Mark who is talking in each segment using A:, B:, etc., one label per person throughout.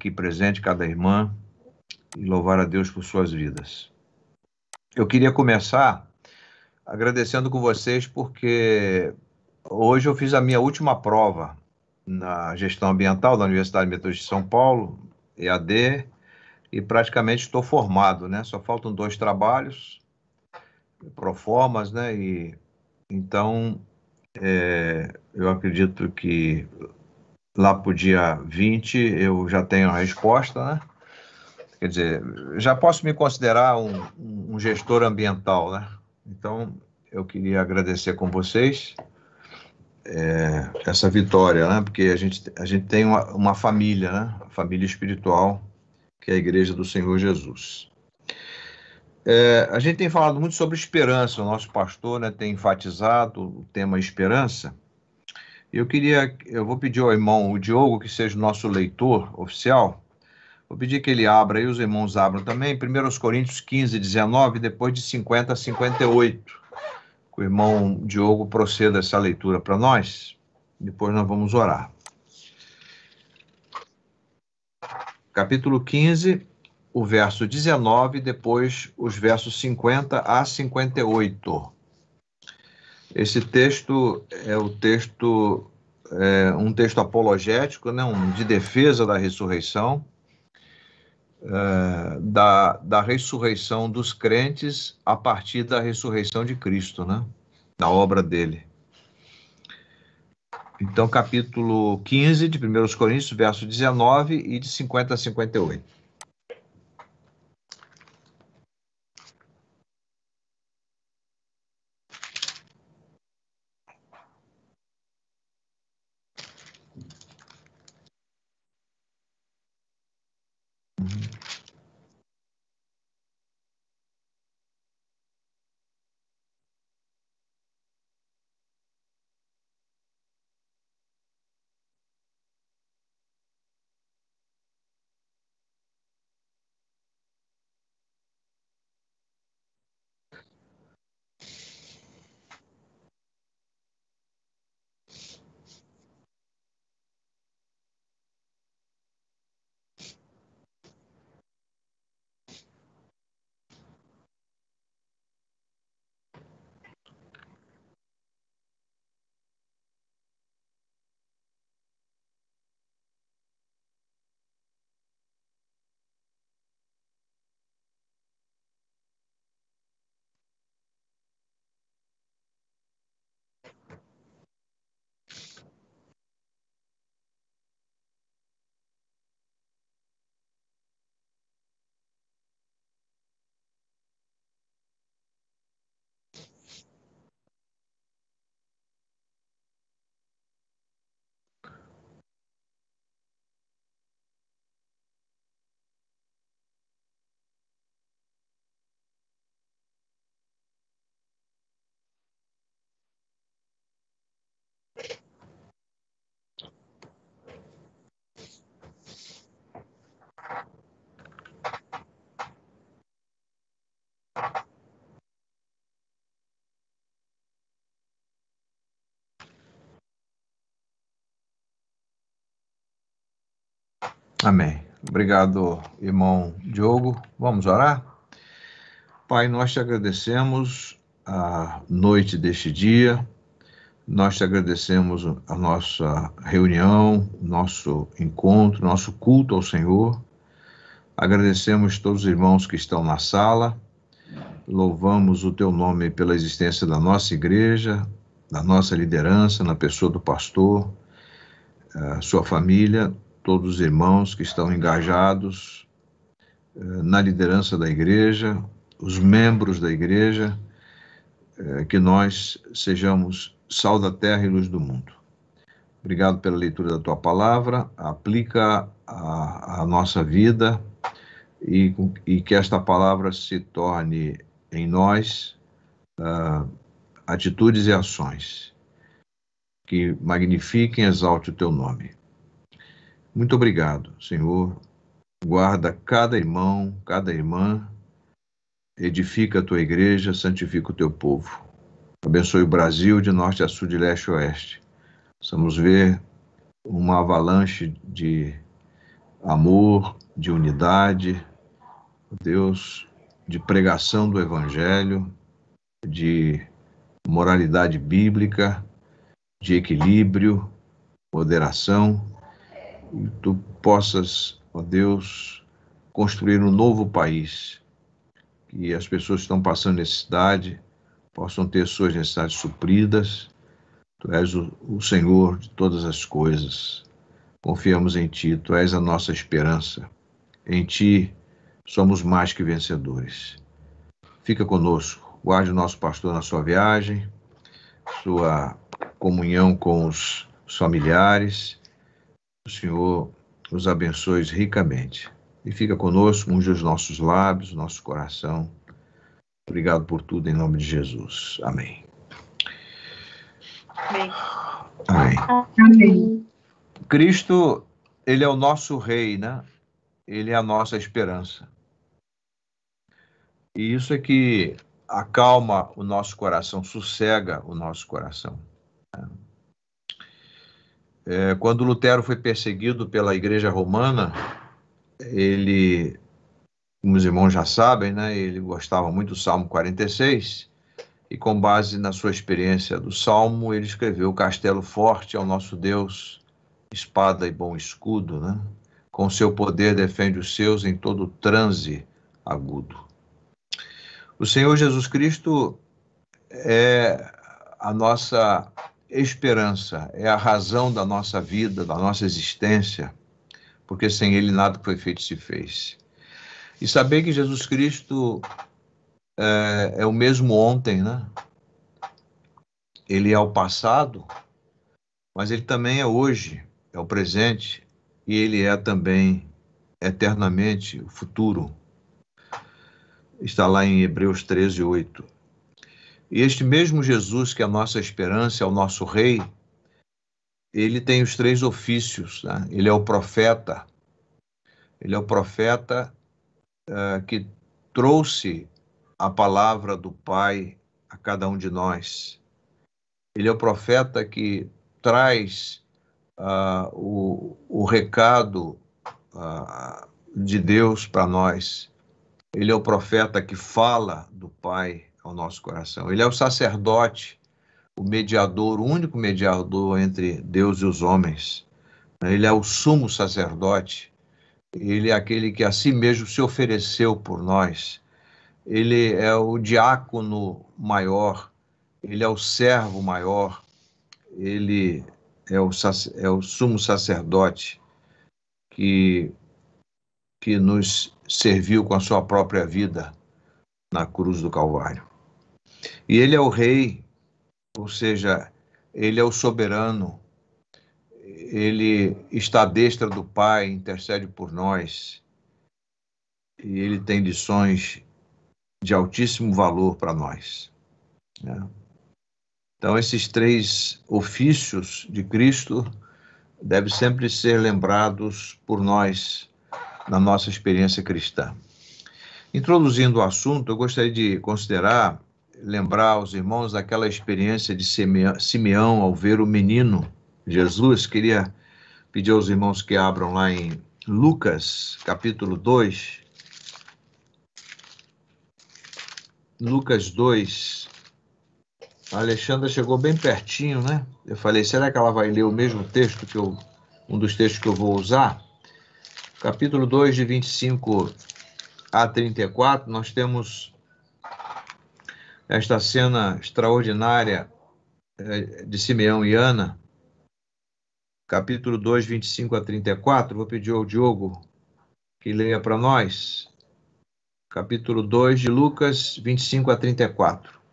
A: aqui presente, cada irmã, e louvar a Deus por suas vidas. Eu queria começar agradecendo com vocês porque hoje eu fiz a minha última prova na gestão ambiental da Universidade Metodista de São Paulo, EAD, e praticamente estou formado, né? Só faltam 2 trabalhos, proformas, né? E então eu acredito que lá para o dia 20 eu já tenho a resposta, né? Quer dizer, já posso me considerar um gestor ambiental, né? Então, eu queria agradecer com vocês essa vitória, né? Porque a gente tem uma família, né? Uma família espiritual, que é a Igreja do Senhor Jesus. A gente tem falado muito sobre esperança, o nosso pastor, né, tem enfatizado o tema esperança. Eu vou pedir ao irmão o Diogo, que seja o nosso leitor oficial. Vou pedir que ele abra e os irmãos abram também, 1 Coríntios 15, 19, depois de 50 a 58. Que o irmão Diogo proceda essa leitura para nós, depois nós vamos orar. Capítulo 15, o verso 19, depois os versos 50 a 58. Esse texto é um texto apologético, né, de defesa da ressurreição, da ressurreição dos crentes a partir da ressurreição de Cristo, né? Da obra dele. Então, capítulo 15 de 1 Coríntios, verso 19 e de 50 a 58. Amém. Obrigado, irmão Diogo. Vamos orar? Pai, nós te agradecemos a noite deste dia, nós te agradecemos a nossa reunião, nosso encontro, nosso culto ao Senhor. Agradecemos todos os irmãos que estão na sala, louvamos o teu nome pela existência da nossa igreja, da nossa liderança, na pessoa do pastor, a sua família, todos os irmãos que estão engajados na liderança da igreja, os membros da igreja, que nós sejamos sal da terra e luz do mundo. Obrigado pela leitura da tua palavra, aplica a nossa vida e que esta palavra se torne em nós atitudes e ações que magnifiquem e exalte o teu nome. Muito obrigado, Senhor. Guarda cada irmão, cada irmã, edifica a tua igreja, santifica o teu povo. Abençoe o Brasil de norte a sul, de leste a oeste. Vamos ver uma avalanche de amor, de unidade, Deus, de pregação do Evangelho, de moralidade bíblica, de equilíbrio, moderação, e tu possas, ó Deus, construir um novo país, que as pessoas que estão passando necessidade possam ter suas necessidades supridas. Tu és o Senhor de todas as coisas. Confiamos em Ti, Tu és a nossa esperança. Em Ti somos mais que vencedores. Fica conosco, guarde o nosso pastor na sua viagem, sua comunhão com os familiares. O Senhor os abençoe ricamente. E fica conosco, unge os nossos lábios, nosso coração. Obrigado por tudo, em nome de Jesus. Amém.
B: Amém.
A: Amém.
B: Amém.
A: Cristo, ele é o nosso rei, né? Ele é a nossa esperança. E isso é que acalma o nosso coração, sossega o nosso coração. Quando Lutero foi perseguido pela Igreja Romana, ele, como os irmãos já sabem, né? Ele gostava muito do Salmo 46, e com base na sua experiência do Salmo, ele escreveu: Castelo forte é o nosso Deus, espada e bom escudo, né? Com seu poder defende os seus em todo transe agudo. O Senhor Jesus Cristo é a nossa esperança, é a razão da nossa vida, da nossa existência, porque sem Ele nada que foi feito se fez. E saber que Jesus Cristo é o mesmo ontem, né? Ele é o passado, mas Ele também é hoje, é o presente, e Ele é também eternamente o futuro. Está lá em Hebreus 13:8. E este mesmo Jesus, que é a nossa esperança, é o nosso Rei, ele tem os três ofícios, né? Ele é o profeta que trouxe a palavra do Pai a cada um de nós. Ele é o profeta que traz o recado de Deus para nós. Ele é o profeta que fala do Pai ao nosso coração. Ele é o sacerdote, o mediador, o único mediador entre Deus e os homens. Ele é o sumo sacerdote. Ele é aquele que a si mesmo se ofereceu por nós. Ele é o diácono maior. Ele é o servo maior. Ele é o sumo sacerdote que nos serviu com a sua própria vida na cruz do Calvário. E ele é o rei, ou seja, ele é o soberano. Ele está à destra do Pai, intercede por nós. E ele tem lições de altíssimo valor para nós, né? Então, esses três ofícios de Cristo devem sempre ser lembrados por nós na nossa experiência cristã. Introduzindo o assunto, eu gostaria de lembrar aos irmãos daquela experiência de Simeão ao ver o menino Jesus. Queria pedir aos irmãos que abram lá em Lucas, capítulo 2. Lucas 2. A Alexandra chegou bem pertinho, né? Eu falei, será que ela vai ler o mesmo texto um dos textos que eu vou usar? Capítulo 2, de 25 a 34, nós temos esta cena extraordinária de Simeão e Ana. Capítulo 2, 25 a 34, vou pedir ao Diogo que leia para nós. Capítulo 2 de Lucas, 25 a 34.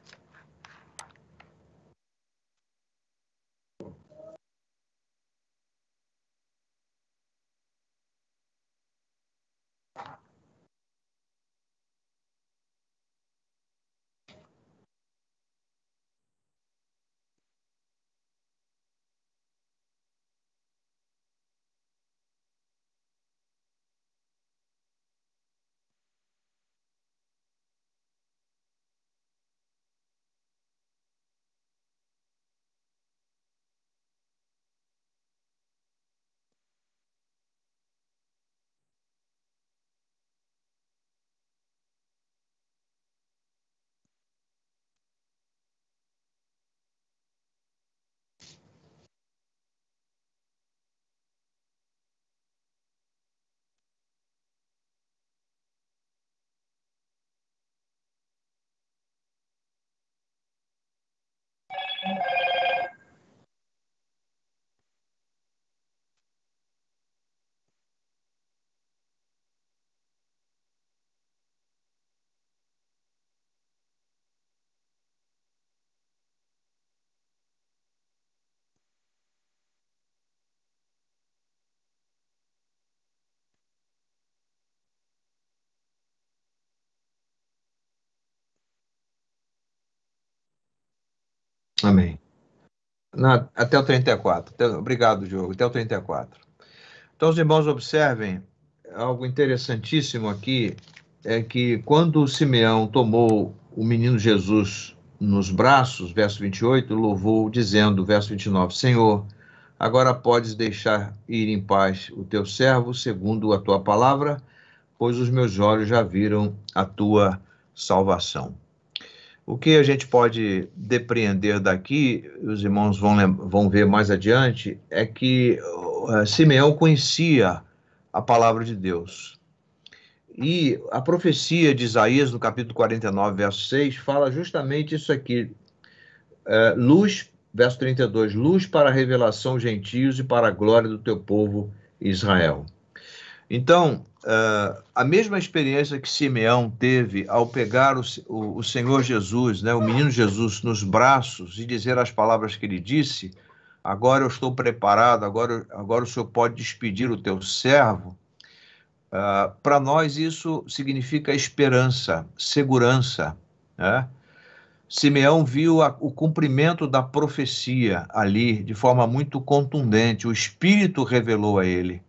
A: Amém. Até o 34. Obrigado, Diogo. Até o 34. Então, os irmãos observem algo interessantíssimo aqui, é que quando Simeão tomou o menino Jesus nos braços, verso 28, louvou, dizendo, verso 29, Senhor, agora podes deixar ir em paz o teu servo, segundo a tua palavra, pois os meus olhos já viram a tua salvação. O que a gente pode depreender daqui, os irmãos vão ver mais adiante, é que Simeão conhecia a palavra de Deus. E a profecia de Isaías, no capítulo 49, verso 6, fala justamente isso aqui. Luz, verso 32, luz para a revelação aos gentios e para a glória do teu povo Israel. Então, a mesma experiência que Simeão teve ao pegar o Senhor Jesus, né, o menino Jesus, nos braços e dizer as palavras que ele disse, agora eu estou preparado, agora o Senhor pode despedir o teu servo, para nós isso significa esperança, segurança, né? Simeão viu o cumprimento da profecia ali de forma muito contundente, o Espírito revelou a ele.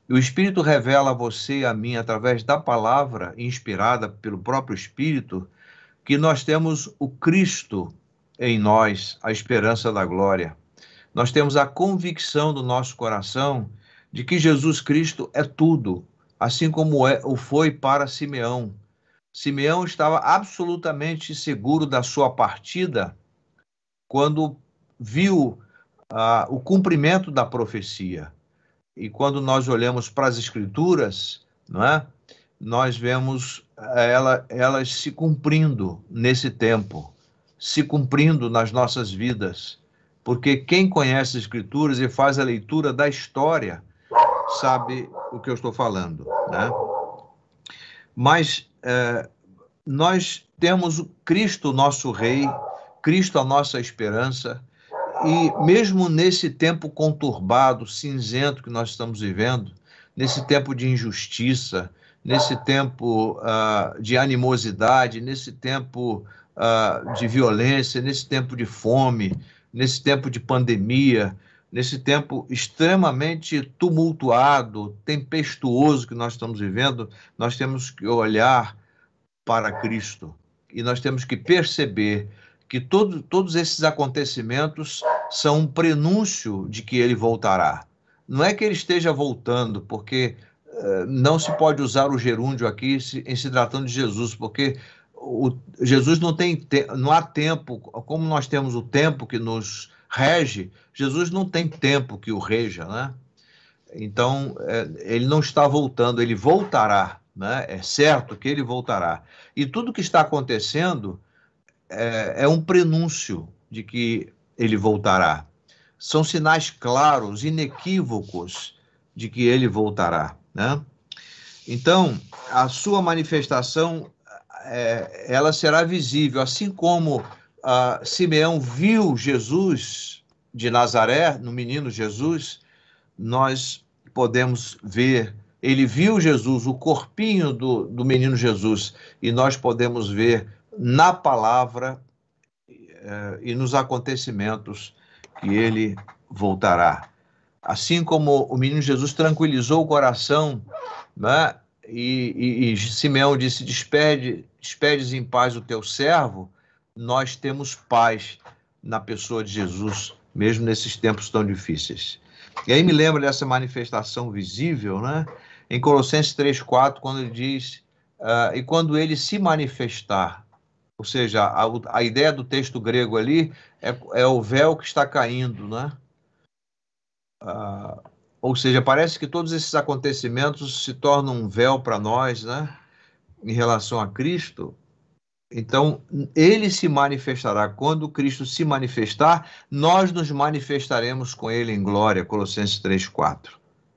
A: O Espírito revela a você e a mim, através da palavra inspirada pelo próprio Espírito, que nós temos o Cristo em nós, a esperança da glória. Nós temos a convicção do nosso coração de que Jesus Cristo é tudo, assim como o foi para Simeão. Simeão estava absolutamente seguro da sua partida quando viu o cumprimento da profecia. E quando nós olhamos para as Escrituras, não é? Nós vemos elas se cumprindo nesse tempo, se cumprindo nas nossas vidas. Porque quem conhece as Escrituras e faz a leitura da história sabe o que eu estou falando, né? Mas nós temos Cristo, nosso Rei, Cristo, a nossa esperança, e mesmo nesse tempo conturbado, cinzento que nós estamos vivendo, nesse tempo de injustiça, nesse tempo de animosidade, nesse tempo de violência, nesse tempo de fome, nesse tempo de pandemia, nesse tempo extremamente tumultuado, tempestuoso que nós estamos vivendo, nós temos que olhar para Cristo e nós temos que perceber que todos esses acontecimentos são um prenúncio de que ele voltará. Não é que ele esteja voltando, porque não se pode usar o gerúndio aqui em se tratando de Jesus, porque Jesus não há tempo, como nós temos o tempo que nos rege, Jesus não tem tempo que o reja, né? Então, ele não está voltando, ele voltará, né? É certo que ele voltará. E tudo que está acontecendo é um prenúncio de que ele voltará. São sinais claros, inequívocos de que ele voltará, né? Então, a sua manifestação, ela será visível, assim como Simeão viu Jesus de Nazaré, no menino Jesus, nós podemos ver, ele viu Jesus, o corpinho do menino Jesus, e nós podemos ver na palavra e nos acontecimentos que ele voltará. Assim como o menino Jesus tranquilizou o coração, né? E Simeão disse, despedes em paz o teu servo, nós temos paz na pessoa de Jesus, mesmo nesses tempos tão difíceis. E aí me lembra dessa manifestação visível, né? Em Colossenses 3,4, quando ele diz, e quando ele se manifestar, ou seja, a ideia do texto grego ali é o véu que está caindo, né? Ou seja, parece que todos esses acontecimentos se tornam um véu para nós, né? Em relação a Cristo. Então, ele se manifestará. Quando Cristo se manifestar, nós nos manifestaremos com ele em glória. Colossenses 3,4.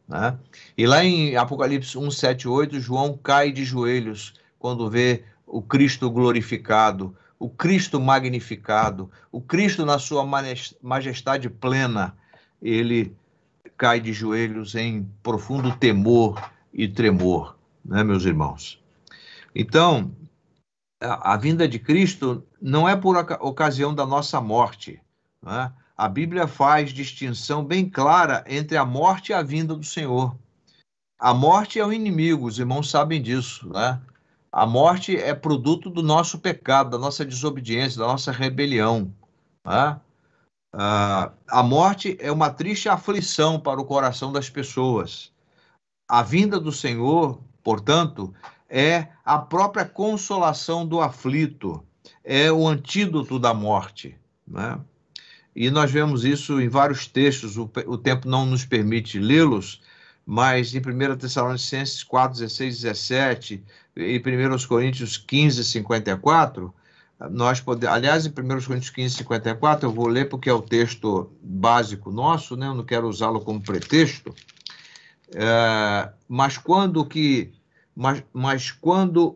A: Né? E lá em Apocalipse 1, 7, 8, João cai de joelhos quando vê o Cristo glorificado, o Cristo magnificado, o Cristo na sua majestade plena. Ele cai de joelhos em profundo temor e tremor, né, meus irmãos? Então, a vinda de Cristo não é por ocasião da nossa morte, né? A Bíblia faz distinção bem clara entre a morte e a vinda do Senhor. A morte é o inimigo, os irmãos sabem disso, né? A morte é produto do nosso pecado, da nossa desobediência, da nossa rebelião, né? A morte é uma triste aflição para o coração das pessoas. A vinda do Senhor, portanto, é a própria consolação do aflito, é o antídoto da morte, né? E nós vemos isso em vários textos, o tempo não nos permite lê-los, mas em 1 Tessalonicenses 4, 16, 17, e 1 Coríntios 15, 54, nós podemos, aliás, em 1 Coríntios 15, 54, eu vou ler porque é o texto básico nosso, né? Eu não quero usá-lo como pretexto, mas quando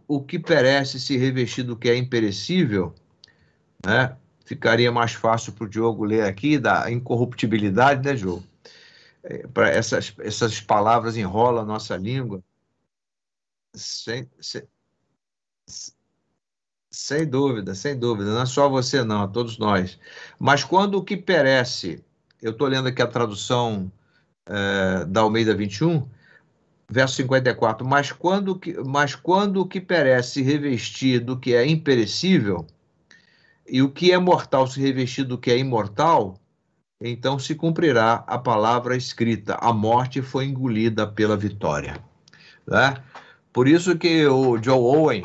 A: o que perece se revestir do que é imperecível, né? Ficaria mais fácil para o Diogo ler aqui, da incorruptibilidade, né, Diogo? Para essas palavras enrolam a nossa língua. Sem, sem, sem dúvida, sem dúvida. Não é só você, não, a todos nós. Mas quando o que perece, eu estou lendo aqui a tradução da Almeida 21, verso 54, mas quando o que perece se revestir do que é imperecível, e o que é mortal se revestir do que é imortal, então se cumprirá a palavra escrita: a morte foi engolida pela vitória. Né? Por isso que o Joe Owen,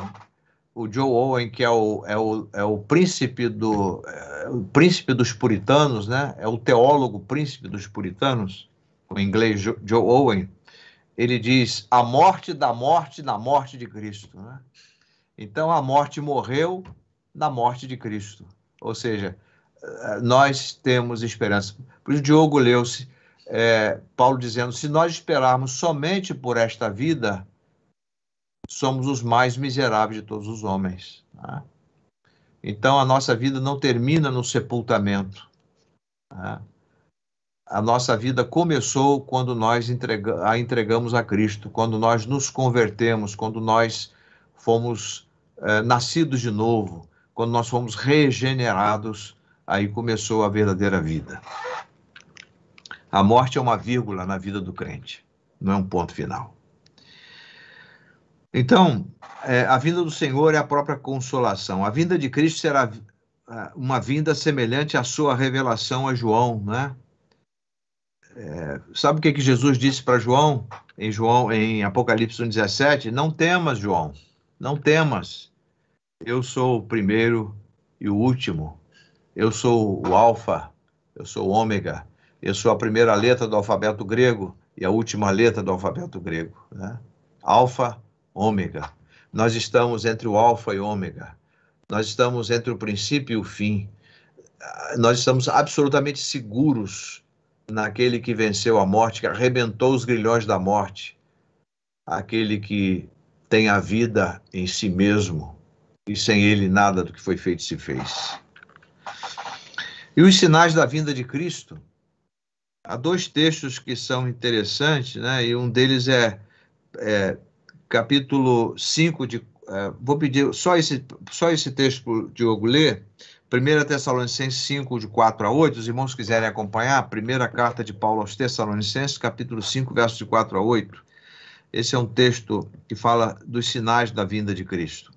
A: que é o príncipe o príncipe dos puritanos, né? É o teólogo príncipe dos puritanos, o inglês Joe Owen, ele diz: a morte da morte na morte de Cristo. Né? Então a morte morreu na morte de Cristo. Ou seja, nós temos esperança. Por isso, Diogo leu-se Paulo dizendo: se nós esperarmos somente por esta vida, somos os mais miseráveis de todos os homens. Né? Então, a nossa vida não termina no sepultamento. Né? A nossa vida começou quando nós a entregamos a Cristo, quando nós nos convertemos, quando nós fomos nascidos de novo, quando nós fomos regenerados, aí começou a verdadeira vida. A morte é uma vírgula na vida do crente, não é um ponto final. Então, a vinda do Senhor é a própria consolação. A vinda de Cristo será uma vinda semelhante à sua revelação a João, né? Sabe o que Jesus disse para João? Em Apocalipse 1,17? Não temas, João, não temas. Eu sou o primeiro e o último. Eu sou o Alfa, eu sou o Ômega. Eu sou a primeira letra do alfabeto grego e a última letra do alfabeto grego. Né? Alfa, Ômega. Nós estamos entre o Alfa e o Ômega. Nós estamos entre o princípio e o fim. Nós estamos absolutamente seguros naquele que venceu a morte, que arrebentou os grilhões da morte. Aquele que tem a vida em si mesmo e sem ele nada do que foi feito se fez. E os sinais da vinda de Cristo? Há dois textos que são interessantes, né? E um deles é capítulo 5 vou pedir só esse texto para o Diogo ler. 1 Tessalonicenses 5, de 4 a 8. Os irmãos quiserem acompanhar, a primeira carta de Paulo aos Tessalonicenses, capítulo 5, versos de 4 a 8. Esse é um texto que fala dos sinais da vinda de Cristo.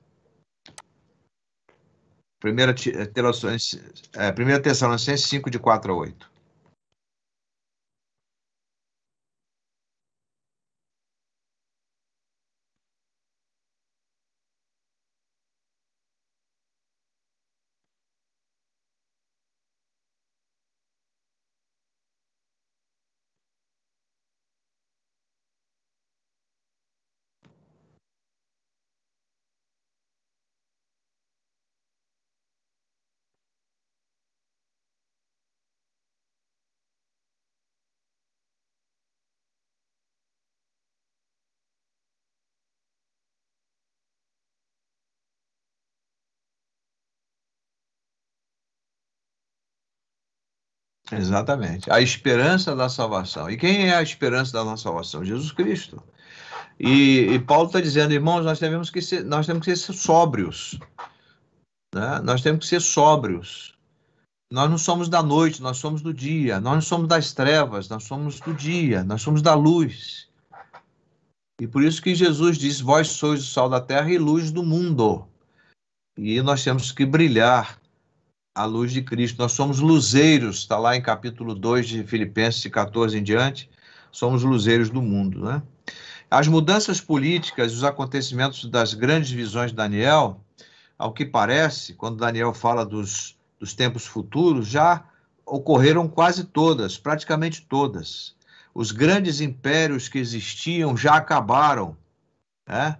A: 1 Tessalonicenses 5, de 4 a 8. Exatamente. A esperança da salvação. E quem é a esperança da nossa salvação? Jesus Cristo. E Paulo está dizendo, irmãos, nós temos que ser sóbrios. Né? Nós temos que ser sóbrios. Nós não somos da noite, nós somos do dia. Nós não somos das trevas, nós somos do dia, nós somos da luz. E por isso que Jesus disse: vós sois o sal da terra e luz do mundo. E nós temos que brilhar a luz de Cristo. Nós somos luzeiros, está lá em capítulo 2 de Filipenses, de 14 em diante. Somos luzeiros do mundo, né? As mudanças políticas, os acontecimentos das grandes visões de Daniel, ao que parece, quando Daniel fala dos tempos futuros, já ocorreram quase todas, praticamente todas. Os grandes impérios que existiam já acabaram, né?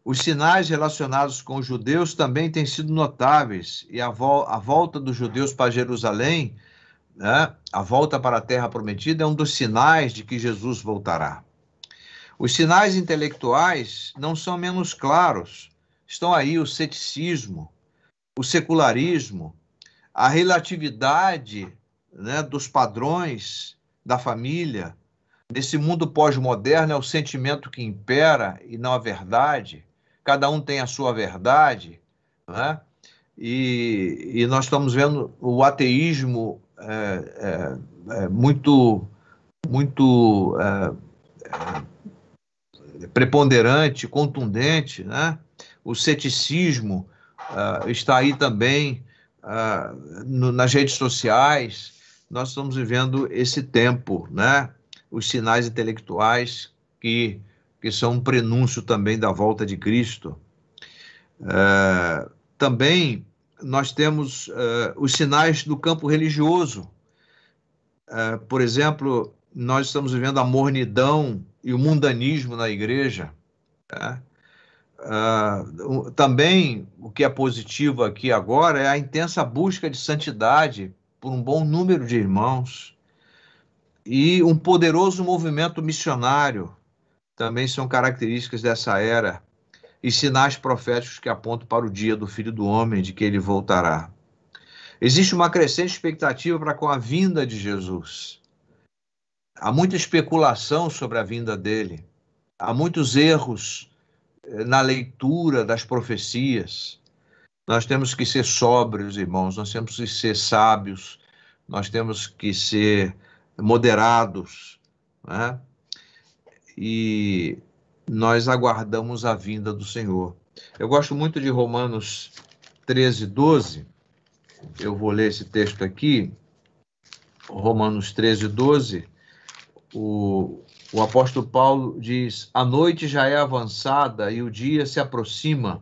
A: Os sinais relacionados com os judeus também têm sido notáveis, e a volta dos judeus para Jerusalém, né, a volta para a Terra Prometida, é um dos sinais de que Jesus voltará. Os sinais intelectuais não são menos claros. Estão aí o ceticismo, o secularismo, a relatividade, né, dos padrões da família. Nesse mundo pós-moderno é o sentimento que impera e não a verdade. Cada um tem a sua verdade, né? E nós estamos vendo o ateísmo muito, muito preponderante, contundente, né? O ceticismo está aí também nas redes sociais. Nós estamos vivendo esse tempo, né? Os sinais intelectuais que são um prenúncio também da volta de Cristo. Também nós temos os sinais do campo religioso. Por exemplo, nós estamos vivendo a mornidão e o mundanismo na igreja. Tá? Também o que é positivo aqui agora é a intensa busca de santidade por um bom número de irmãos e um poderoso movimento missionário. Também são características dessa era e sinais proféticos que apontam para o dia do Filho do Homem, de que ele voltará. Existe uma crescente expectativa para com a vinda de Jesus. Há muita especulação sobre a vinda dele. Há muitos erros na leitura das profecias. Nós temos que ser sóbrios, irmãos, nós temos que ser sábios, nós temos que ser moderados, né? E nós aguardamos a vinda do Senhor. Eu gosto muito de Romanos 13, 12. Eu vou ler esse texto aqui. Romanos 13, 12. O apóstolo Paulo diz: a noite já é avançada e o dia se aproxima,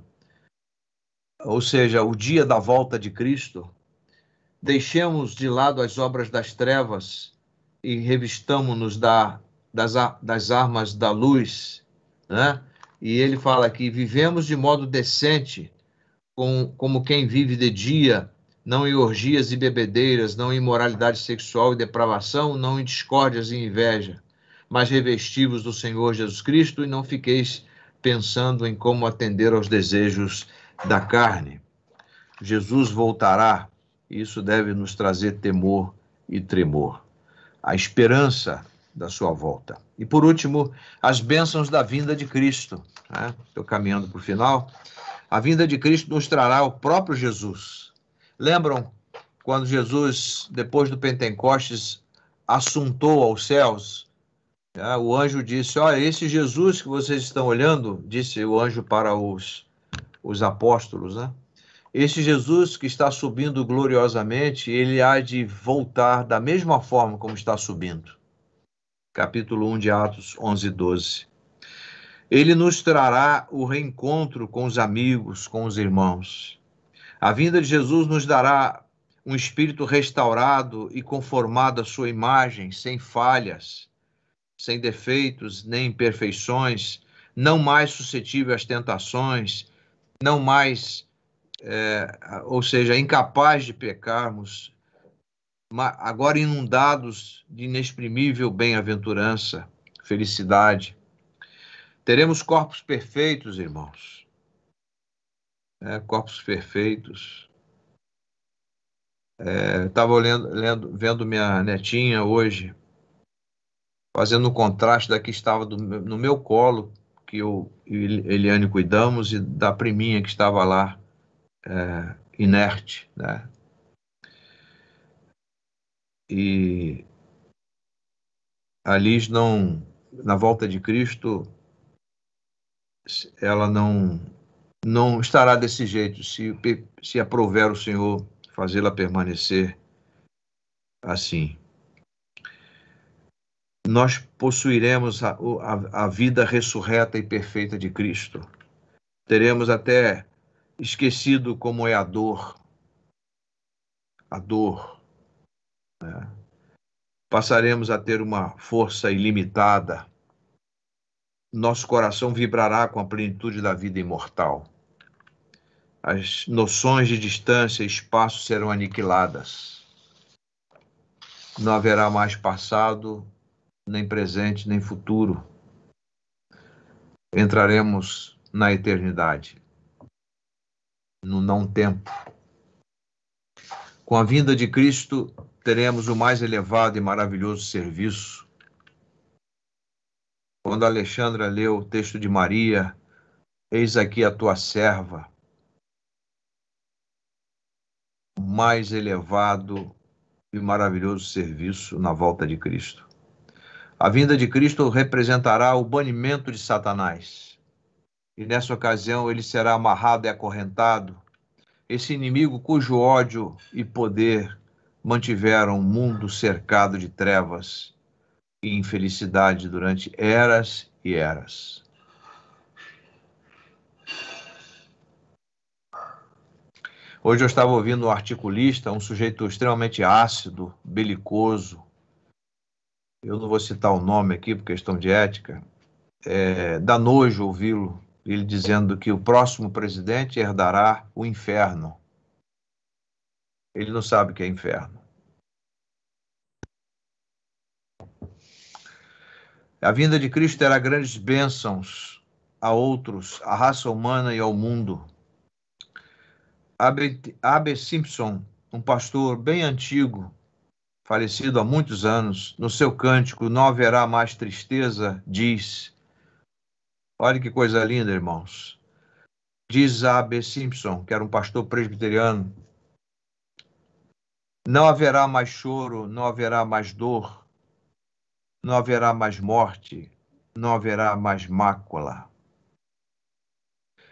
A: ou seja, o dia da volta de Cristo. Deixemos de lado as obras das trevas e revistamo-nos das armas da luz, né? E ele fala aqui: vivemos de modo decente, como quem vive de dia, não em orgias e bebedeiras, não em imoralidade sexual e depravação, não em discórdias e inveja, mas revestivos do Senhor Jesus Cristo e não fiqueis pensando em como atender aos desejos da carne. Jesus voltará, e isso deve nos trazer temor e tremor. A esperança da sua volta. E por último, as bênçãos da vinda de Cristo. Estou caminhando para o final. A vinda de Cristo nos trará o próprio Jesus. Lembram quando Jesus, depois do Pentecostes, assuntou aos céus? O anjo disse: olha, esse Jesus que vocês estão olhando, disse o anjo para os apóstolos, né? Esse Jesus que está subindo gloriosamente, ele há de voltar da mesma forma como está subindo. Capítulo 1 de Atos 11, 12. Ele nos trará o reencontro com os amigos, com os irmãos. A vinda de Jesus nos dará um espírito restaurado e conformado à sua imagem, sem falhas, sem defeitos nem imperfeições, não mais suscetível às tentações, não mais, ou seja, incapaz de pecarmos, agora inundados de inexprimível bem-aventurança, felicidade. Teremos corpos perfeitos, irmãos. Corpos perfeitos. Estava vendo minha netinha hoje, fazendo um contraste da que estava no meu colo, que eu e Eliane cuidamos, e da priminha que estava lá, inerte, né? E a Liz não, na volta de Cristo, ela não estará desse jeito, se aprouver o Senhor fazê-la permanecer assim. Nós possuiremos a vida ressurreta e perfeita de Cristo. Teremos até esquecido como é a dor. A dor. Né? Passaremos a ter uma força ilimitada. Nosso coração vibrará com a plenitude da vida imortal. As noções de distância e espaço serão aniquiladas. Não haverá mais passado, nem presente, nem futuro. Entraremos na eternidade, no não-tempo. Com a vinda de Cristo, teremos o mais elevado e maravilhoso serviço. Quando Alexandra leu o texto de Maria, eis aqui a tua serva, o mais elevado e maravilhoso serviço na volta de Cristo. A vinda de Cristo representará o banimento de Satanás. E nessa ocasião ele será amarrado e acorrentado. Esse inimigo cujo ódio e poder mantiveram o mundo cercado de trevas e infelicidade durante eras e eras. Hoje eu estava ouvindo um articulista, um sujeito extremamente ácido, belicoso. Eu não vou citar o nome aqui por questão de ética. Dá nojo ouvi-lo, ele dizendo que o próximo presidente herdará o inferno. Ele não sabe o que é inferno. A vinda de Cristo terá grandes bênçãos a outros, à raça humana e ao mundo. A.B. Simpson, um pastor bem antigo, falecido há muitos anos, no seu cântico Não Haverá Mais Tristeza, diz, olha que coisa linda, irmãos, diz A.B. Simpson, que era um pastor presbiteriano, não haverá mais choro, não haverá mais dor, não haverá mais morte, não haverá mais mácula.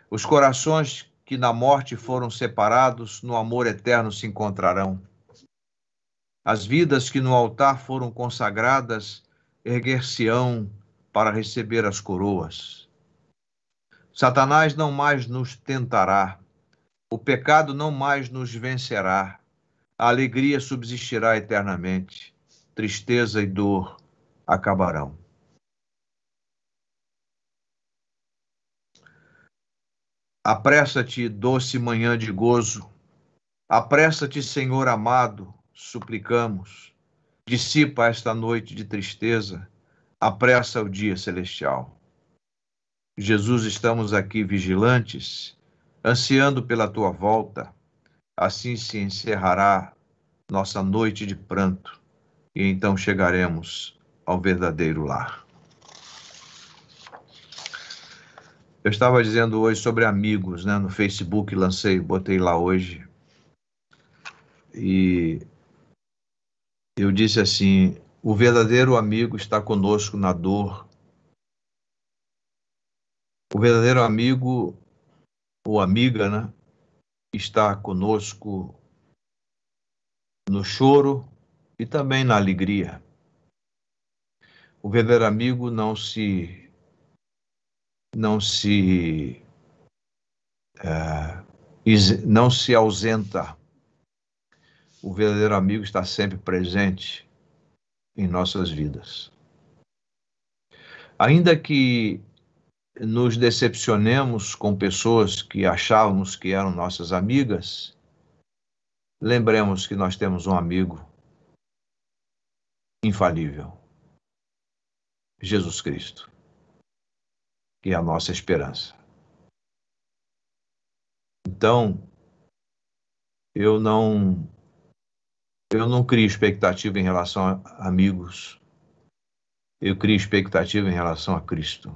A: Os corações que na morte foram separados, no amor eterno se encontrarão. As vidas que no altar foram consagradas, erguer-se-ão para receber as coroas. Satanás não mais nos tentará, o pecado não mais nos vencerá, a alegria subsistirá eternamente, tristeza e dor acabarão. Apressa-te, doce manhã de gozo, apressa-te, Senhor amado, suplicamos, dissipa esta noite de tristeza, apressa o dia celestial. Jesus, estamos aqui vigilantes, ansiando pela tua volta, assim se encerrará nossa noite de pranto, e então chegaremos ao verdadeiro lar. Eu estava dizendo hoje sobre amigos, né? No Facebook botei lá hoje, e eu disse assim, o verdadeiro amigo está conosco na dor. O verdadeiro amigo ou amiga, né? Está conosco no choro e também na alegria. O verdadeiro amigo não se ausenta. O verdadeiro amigo está sempre presente em nossas vidas. Ainda que nos decepcionemos com pessoas que achávamos que eram nossas amigas, lembremos que nós temos um amigo infalível, Jesus Cristo, que é a nossa esperança. Então, eu não crio expectativa em relação a amigos, eu crio expectativa em relação a Cristo.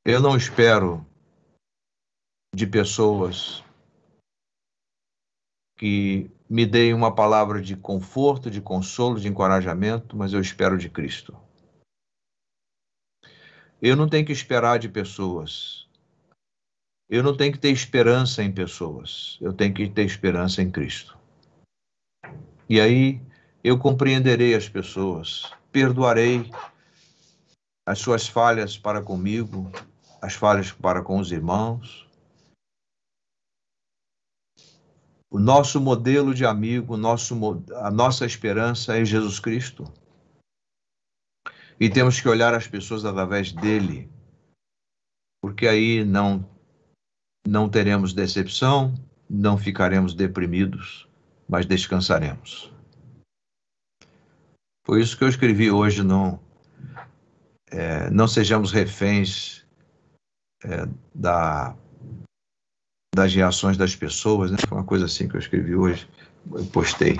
A: Eu não espero de pessoas que me deem uma palavra de conforto, de consolo, de encorajamento, mas eu espero de Cristo. Eu não tenho que esperar de pessoas. Eu não tenho que ter esperança em pessoas. Eu tenho que ter esperança em Cristo. E aí eu compreenderei as pessoas, perdoarei as suas falhas para comigo, as falhas para com os irmãos. O nosso modelo de amigo, a nossa esperança é Jesus Cristo. E temos que olhar as pessoas através dele, porque aí não teremos decepção, não ficaremos deprimidos, mas descansaremos. Foi isso que eu escrevi hoje, não sejamos reféns das reações das pessoas, né? Foi uma coisa assim que eu escrevi hoje, eu postei.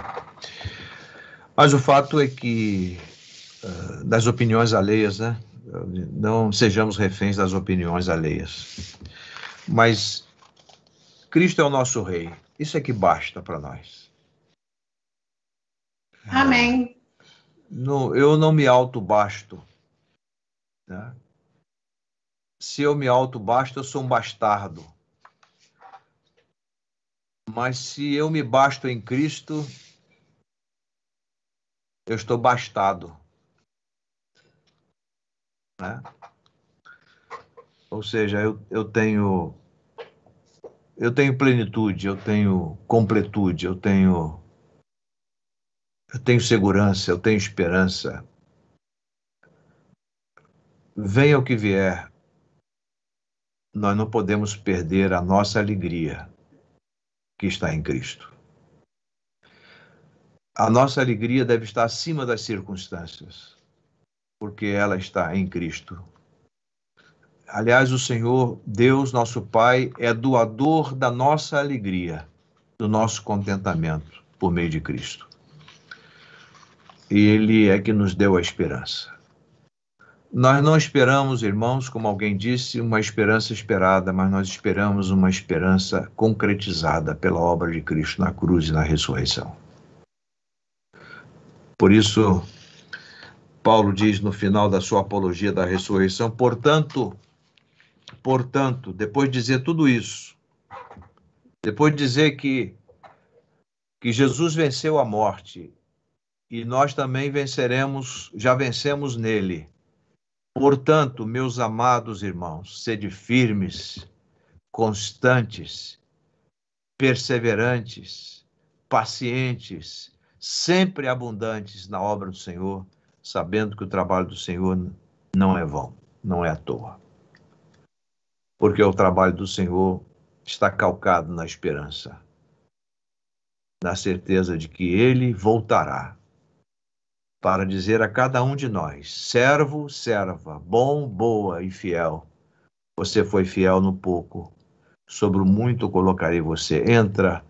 A: Mas o fato é que das opiniões alheias, né? Não sejamos reféns das opiniões alheias. Mas Cristo é o nosso Rei. Isso é que basta para nós.
B: Amém.
A: Eu não me autobasto, né? Se eu me autobasto, eu sou um bastardo. Mas se eu me basto em Cristo, eu estou bastado, né? Ou seja, eu tenho plenitude, eu tenho completude, eu tenho segurança, eu tenho esperança. Venha o que vier, nós não podemos perder a nossa alegria que está em Cristo. A nossa alegria deve estar acima das circunstâncias, porque ela está em Cristo. Aliás, o Senhor, Deus, nosso Pai, é doador da nossa alegria, do nosso contentamento por meio de Cristo. E Ele é que nos deu a esperança. Nós não esperamos, irmãos, como alguém disse, uma esperança esperada, mas nós esperamos uma esperança concretizada pela obra de Cristo na cruz e na ressurreição. Por isso, Paulo diz no final da sua apologia da ressurreição, portanto, depois de dizer tudo isso, depois de dizer que Jesus venceu a morte e nós também já vencemos nele. Portanto, meus amados irmãos, sede firmes, constantes, perseverantes, pacientes, sempre abundantes na obra do Senhor, sabendo que o trabalho do Senhor não é vão, não é à toa. Porque o trabalho do Senhor está calcado na esperança, na certeza de que Ele voltará para dizer a cada um de nós, servo, serva, bom, boa e fiel. Você foi fiel no pouco, sobre o muito colocarei você. Entra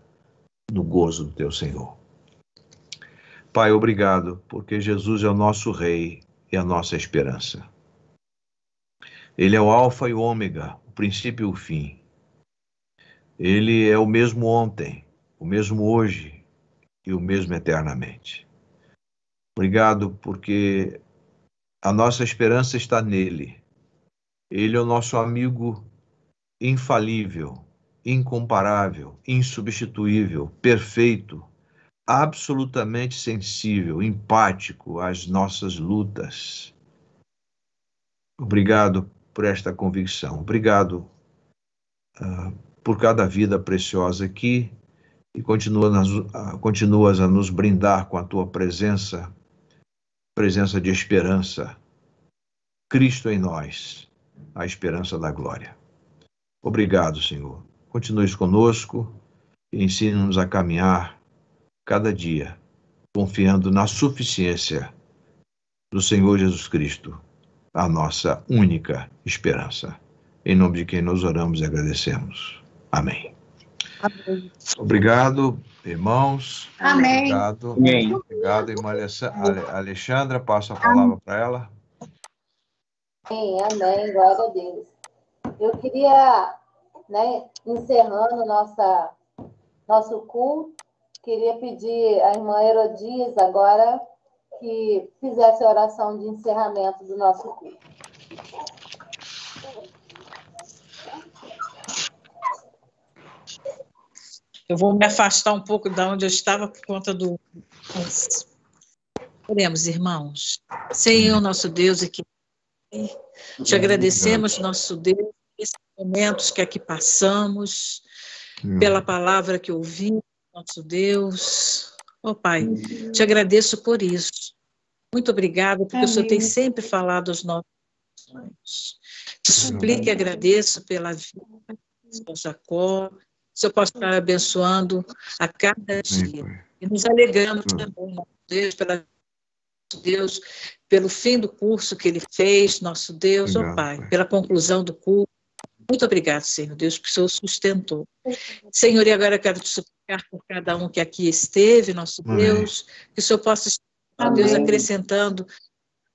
A: no gozo do teu Senhor. Pai, obrigado, porque Jesus é o nosso Rei e a nossa esperança. Ele é o alfa e o ômega, o princípio e o fim. Ele é o mesmo ontem, o mesmo hoje e o mesmo eternamente. Obrigado, porque a nossa esperança está nele. Ele é o nosso amigo infalível, incomparável, insubstituível, perfeito, absolutamente sensível, empático às nossas lutas. Obrigado por esta convicção. Obrigado por cada vida preciosa aqui e continuas a nos brindar com a tua presença de esperança. Cristo em nós, a esperança da glória. Obrigado, Senhor. Continues conosco e ensine-nos a caminhar cada dia, confiando na suficiência do Senhor Jesus Cristo, a nossa única esperança. Em nome de quem nós oramos e agradecemos. Amém.
B: Amém.
A: Obrigado, irmãos.
B: Amém.
A: Obrigado.
C: Amém.
A: Obrigado, irmã Alexandra. Passo a palavra para ela.
D: Amém, glória a Deus. Eu queria, encerrando nosso culto, queria pedir à irmã Herodias agora que fizesse a oração de encerramento do nosso culto.
C: Eu vou me afastar um pouco de onde eu estava por conta do... Oremos, irmãos. Senhor, nosso Deus, aqui te agradecemos, nosso Deus, por esses momentos que aqui passamos, pela palavra que ouvimos, nosso Deus. Ó Pai, te agradeço por isso. Muito obrigada, porque o Senhor tem sempre falado aos nossos sonhos. Te suplico e agradeço pela vida do Jacó. O Senhor possa estar abençoando a cada dia. E nos alegramos também, nosso Deus, Deus, pelo fim do curso que ele fez, nosso Deus, ó Pai, pela conclusão do curso. Muito obrigado, Senhor Deus, porque o Senhor sustentou. Senhor, e agora eu quero te suplicar por cada um que aqui esteve, nosso Deus, que o Senhor possa estar, Deus, acrescentando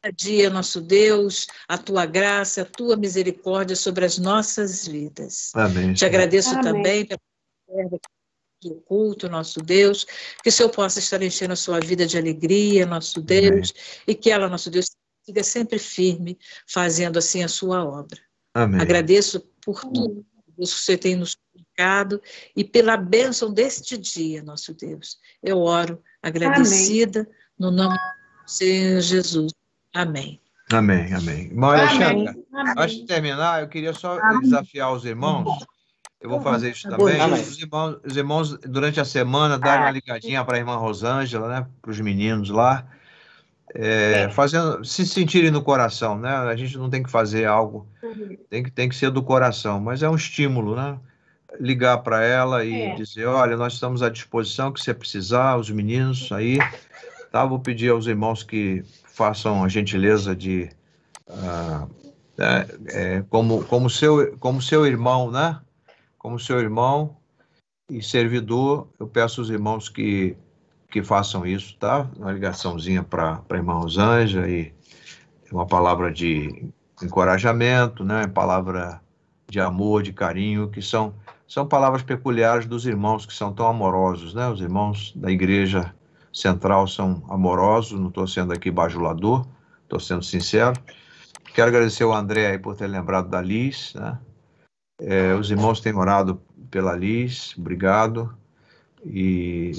C: cada dia, nosso Deus, a tua graça, a tua misericórdia sobre as nossas vidas.
A: Amém.
C: Te agradeço também pela do culto, nosso Deus, que o Senhor possa estar enchendo a sua vida de alegria, nosso Deus, e que ela, nosso Deus, siga sempre firme, fazendo assim a sua obra.
A: Amém.
C: Agradeço por tudo que você tem nos comunicado e pela bênção deste dia, nosso Deus. Eu oro agradecida no nome do Senhor Jesus. Amém.
A: Amém, amém. Irmão Alexandre, antes de terminar, eu queria só desafiar os irmãos. Eu vou fazer isso também. Os irmãos, durante a semana, darem uma ligadinha para a irmã Rosângela, né, para os meninos lá, fazendo, se sentirem no coração, né? A gente não tem que fazer algo, tem que ser do coração, mas é um estímulo, né? Ligar para ela e dizer, olha, nós estamos à disposição, que você precisar, os meninos aí, tá? Vou pedir aos irmãos que façam a gentileza de, como seu irmão, né? Como seu irmão e servidor, eu peço aos irmãos que façam isso, tá? Uma ligaçãozinha para a irmã Rosângela e uma palavra de encorajamento, né? Palavra de amor, de carinho, que são palavras peculiares dos irmãos que são tão amorosos, né? Os irmãos da Igreja Central são amorosos, não estou sendo aqui bajulador, estou sendo sincero. Quero agradecer ao André aí por ter lembrado da Liz, né? Os irmãos têm orado pela Liz, obrigado. E